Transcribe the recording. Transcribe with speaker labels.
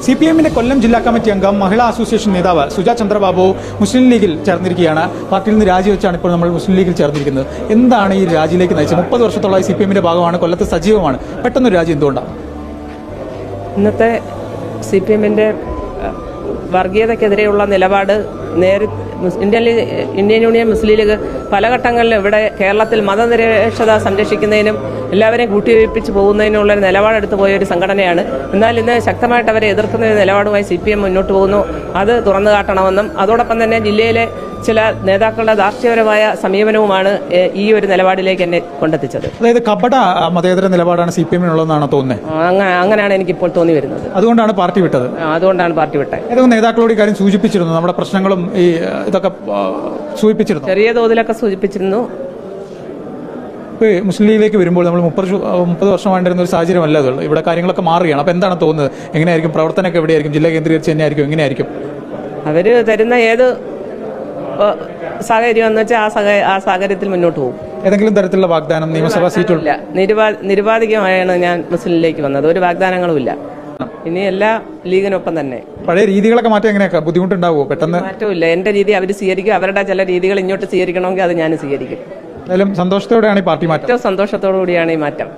Speaker 1: CPM-ന്റെ കൊല്ലം ജില്ലാ കമ്മിറ്റി അംഗം മഹിളാ അസോസിയേഷൻ നേതാവ് സുജാ ചന്ദ്രബാബു മുസ്ലിം ലീഗിൽ ചേർന്നിരിക്കുകയാണ്. പാർട്ടിയിൽ നിന്ന് രാജിവെച്ചാണ് ഇപ്പോൾ നമ്മൾ മുസ്ലിം ലീഗിൽ ചേർന്നിരിക്കുന്നത്. എന്താണ് ഈ രാജിയിലേക്ക് നയിച്ചത്? 30 വർഷത്തോളമായി CPM-ന്റെ ഭാഗമാണ്, കൊല്ലത്ത് സജീവമാണ്. പെട്ടെന്നൊരു രാജി എന്തുകൊണ്ടാണ്?
Speaker 2: ഇന്നത്തെ CPM-ന്റെ വർഗീയതയ്ക്കെതിരെയുള്ള നിലപാട് ഇന്ത്യൻ യൂണിയൻ മുസ്ലിം ലീഗ് പല ഘട്ടങ്ങളിലും ഇവിടെ കേരളത്തിൽ മതനിരപേക്ഷത സംരക്ഷിക്കുന്നതിനും എല്ലാവരെയും കൂട്ടിവയ്പ്പിച്ച് പോകുന്നതിനുള്ളൊരു നിലപാടെടുത്തു പോയ ഒരു സംഘടനയാണ്. എന്നാൽ ഇന്ന് ശക്തമായിട്ട് അവരെ എതിർക്കുന്ന ഒരു നിലപാടുമായി CPM മുന്നോട്ട് പോകുന്നു. അത് തുറന്നു കാട്ടണമെന്നും അതോടൊപ്പം തന്നെ ജില്ലയിലെ ചില നേതാക്കളുടെ ധാർഷ്ട്യപരമായ സമീപനവുമാണ് ഈ ഒരു നിലപാടിലേക്ക് എന്നെ കൊണ്ടെത്തിച്ചത്.
Speaker 1: അതായത് കപട മതേതര നിലപാടാണ് CPM-നുള്ളതെന്നാണ് തോന്നുന്നത്.
Speaker 2: അങ്ങനെയാണ് എനിക്കിപ്പോൾ തോന്നി വരുന്നത്.
Speaker 1: അതുകൊണ്ടാണ് പാർട്ടി വിട്ടത്.
Speaker 2: അതുകൊണ്ടാണ് പാർട്ടി വിട്ടത്.
Speaker 1: ഏതൊക്കെ നേതാക്കളോട് ഈ കാര്യം സൂചിപ്പിച്ചിരുന്നു? നമ്മുടെ പ്രശ്നങ്ങളും ഈ ഇതൊക്കെ സൂചിപ്പിച്ചിരുന്നു?
Speaker 2: ചെറിയ തോതിലൊക്കെ സൂചിപ്പിച്ചിരുന്നു.
Speaker 1: മുസ്ലിം ലീഗിലേക്ക് വരുമ്പോൾ നമ്മൾ 30 വർഷമായിരുന്ന ഒരു സാഹചര്യമല്ല അതുള്ളൂ. ഇവിടെ കാര്യങ്ങളൊക്കെ മാറുകയാണ്. അപ്പോൾ എന്താണ് തോന്നുന്നത്? എങ്ങനെയായിരിക്കും പ്രവർത്തനമൊക്കെ? എവിടെയായിരിക്കും? ജില്ല കേന്ദ്രീകരിച്ച് തന്നെയായിരിക്കും? എങ്ങനെയായിരിക്കും
Speaker 2: അവർ തരുന്ന ഏത് സാഹചര്യം എന്ന് വെച്ചാൽ ആ സാഹചര്യത്തിൽ മുന്നോട്ട് പോകും.
Speaker 1: ഏതെങ്കിലും തരത്തിലുള്ള വാഗ്ദാനം നിയമസഭാ സീറ്റുള്ള
Speaker 2: നിരുപാധികമായാണ് ഞാൻ മുസ്ലിമിലേക്ക് വന്നത്. ഒരു വാഗ്ദാനങ്ങളുമില്ല. ഇനി എല്ലാ ലീഗിനൊപ്പം തന്നെ.
Speaker 1: പഴയ രീതികളൊക്കെ മാറ്റം എങ്ങനെയൊക്കെ ബുദ്ധിമുട്ടുണ്ടാവുമോ? പെട്ടെന്ന്
Speaker 2: മാറ്റമില്ല. എൻ്റെ രീതി അവർ സ്വീകരിക്കും. അവരുടെ ചില രീതികൾ ഇങ്ങോട്ട് സ്വീകരിക്കണമെങ്കിൽ അത് ഞാൻ സ്വീകരിക്കും.
Speaker 1: എന്തായാലും സന്തോഷത്തോടെയാണ് ഈ പാർട്ടി മാറ്റം.
Speaker 2: ഏറ്റവും സന്തോഷത്തോടു കൂടിയാണ് ഈ മാറ്റം.